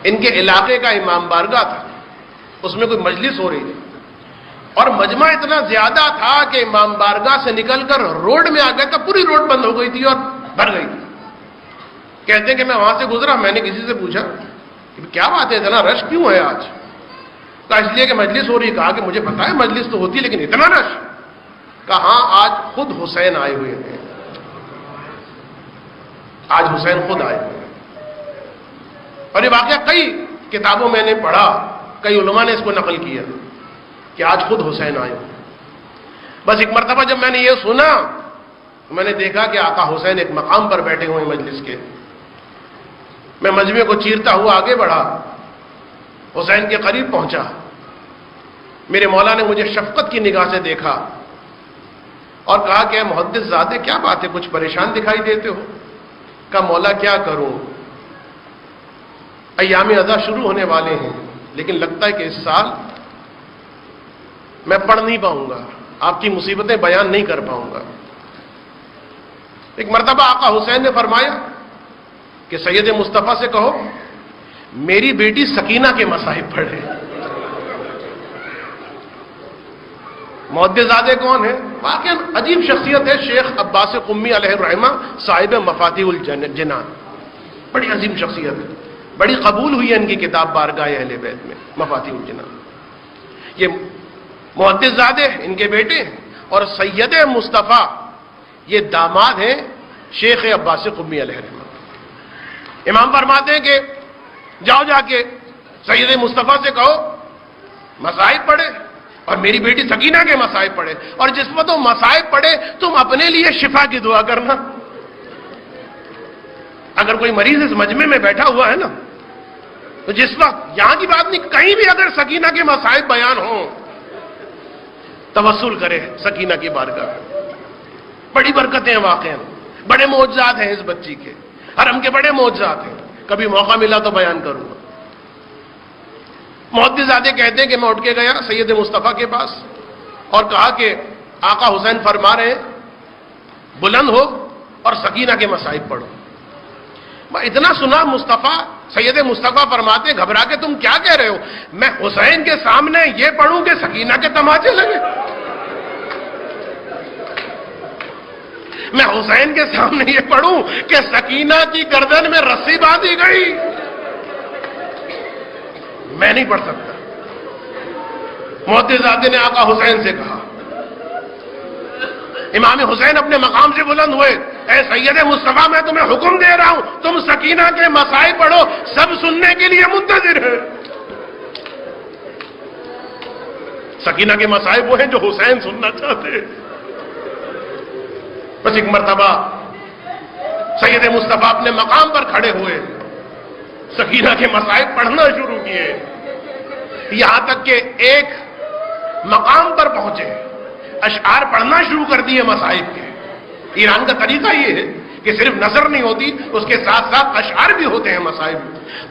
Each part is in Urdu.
ان کے علاقے کا امام بارگاہ تھا، اس میں کوئی مجلس ہو رہی تھی، اور مجمع اتنا زیادہ تھا کہ امام بارگاہ سے نکل کر روڈ میں آ گیا تھا، پوری روڈ بند ہو گئی تھی اور بھر گئی تھی۔ کہتے ہیں کہ میں وہاں سے گزرا، میں نے کسی سے پوچھا کہ کیا بات ہے، اتنا رش کیوں ہے آج؟ کہا اس لیے کہ مجلس ہو رہی۔ کہا کہ مجھے پتا ہے مجلس تو ہوتی لیکن اتنا رش؟ کہا ہاں آج خود حسین آئے ہوئے ہیں، آج حسین خود آئے ہوئے ہیں۔ اور یہ واقعہ کئی کتابوں میں نے پڑھا، کئی علماء نے اس کو نقل کیا کہ آج خود حسین آئے ہوئے۔ بس ایک مرتبہ جب میں نے یہ سنا تو میں نے دیکھا کہ آقا حسین ایک مقام پر بیٹھے ہوئے مجلس کے۔ میں مجمع کو چیرتا ہوا آگے بڑھا، حسین کے قریب پہنچا، میرے مولا نے مجھے شفقت کی نگاہ سے دیکھا اور کہا کہ اے محدث زادے کیا بات ہے، کچھ پریشان دکھائی دیتے ہو؟ کہا مولا کیا کروں، ایام اضحیٰ شروع ہونے والے ہیں لیکن لگتا ہے کہ اس سال میں پڑھ نہیں پاؤں گا، آپ کی مصیبتیں بیان نہیں کر پاؤں گا۔ ایک مرتبہ آقا حسین نے فرمایا کہ سید مصطفیٰ سے کہو میری بیٹی سکینہ کے مصاحب پڑھے۔ محدث زادے کون ہے؟ واقعا عجیب شخصیت ہے، شیخ عباس قمی علیہ الرحمہ، صاحب مفاتیح الجنان، بڑی عظیم شخصیت ہے، بڑی قبول ہوئی ہے ان کی کتاب بارگاہ اہل بیت میں، مفاتیح الجنان۔ یہ محدث زادے ان کے بیٹے ہیں، اور سید مصطفیٰ یہ داماد ہیں شیخ عباس قمی علیہ الرحمہ۔ امام فرماتے ہیں کہ جاؤ جا کے سید مصطفیٰ سے کہو مصائب پڑھے اور میری بیٹی سکینہ کے مصائب پڑھے، اور جس وقت وہ مصائب پڑھے تم اپنے لیے شفا کی دعا کرنا۔ اگر کوئی مریض اس مجمع میں بیٹھا ہوا ہے نا تو جس وقت یہاں کی بات نہیں، کہیں بھی اگر سکینہ کے مصائب بیان ہوں توسل کرے سکینہ کی بارگاہ۔ بڑی برکتیں ہیں واقعا، بڑے معجزات ہیں اس بچی کے، حرم کے بڑے معجزات ہیں، کبھی موقع ملا تو بیان کروں گا۔ محدث زادے کہتے ہیں کہ میں اٹھ کے گیا سید مصطفیٰ کے پاس اور کہا کہ آقا حسین فرما رہے ہیں بلند ہو اور سکینہ کے مصائب پڑھو۔ میں اتنا سنا مصطفیٰ، سید مصطفیٰ فرماتے گھبرا کے تم کیا کہہ رہے ہو؟ میں حسین کے سامنے یہ پڑھوں کہ سکینہ کے تماچے لگے؟ میں حسین کے سامنے یہ پڑھوں کہ سکینہ کی گردن میں رسی باندھی گئی؟ میں نہیں پڑھ سکتا۔ محدث زادے نے آقا حسین سے کہا، امام حسین اپنے مقام سے بلند ہوئے، اے سید مصطفیٰ میں تمہیں حکم دے رہا ہوں تم سکینہ کے مصائب پڑھو، سب سننے کے لیے منتظر ہے۔ سکینہ کے مصائب وہ ہیں جو حسین سننا چاہتے ہیں۔ بس ایک مرتبہ سید مصطفیٰ اپنے مقام پر کھڑے ہوئے، سکینہ کے مصائب پڑھنا شروع کیے، یہاں تک کہ ایک مقام پر پہنچے، اشعار پڑھنا شروع کر دیے مصائب کے۔ ایران کا طریقہ یہ ہے کہ صرف نثر نہیں ہوتی، اس کے ساتھ ساتھ اشعار بھی ہوتے ہیں مصائب۔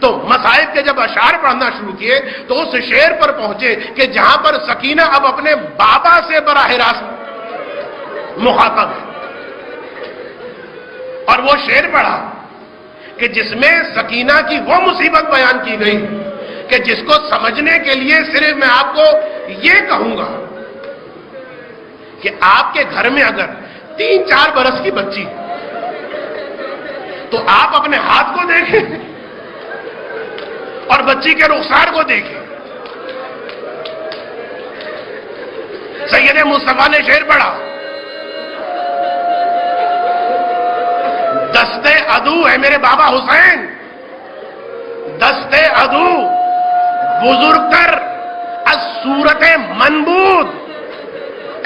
تو مصائب کے جب اشعار پڑھنا شروع کیے تو اس شعر پر پہنچے کہ جہاں پر سکینہ اب اپنے بابا سے براہ راست مخاطب ہے، اور وہ شعر پڑھا کہ جس میں سکینہ کی وہ مصیبت بیان کی گئی کہ جس کو سمجھنے کے لیے صرف میں آپ کو یہ کہوں گا کہ آپ کے گھر میں اگر 3-4 برس کی بچی تو آپ اپنے ہاتھ کو دیکھیں اور بچی کے رخسار کو دیکھیں۔ سید مصطفیٰ نے شعر پڑھا، دستے عدو ہے میرے بابا حسین، دستے عدو بزرگ تر از صورت منبود۔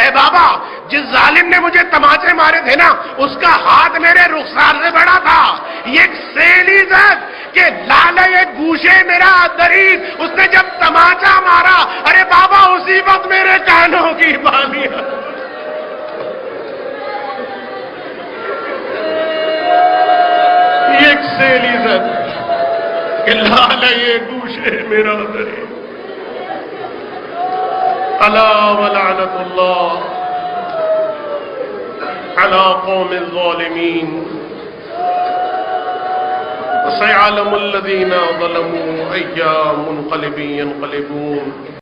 اے بابا جس ظالم نے مجھے تماچے مارے تھے نا اس کا ہاتھ میرے رخسار سے بڑا تھا، یہ ایک سیلی زد کہ لالے گوشے میرا دریز، اس نے جب تماچا مارا ارے بابا اسی وقت میرے کانوں کی بالیاں۔ ایک سیلی زد کہ لالے گوشے میرا دریز۔ الا ولعنت اللہ علی قوم الظالمین۔ سيعلم الذين ظلموا أي منقلب ينقلبون.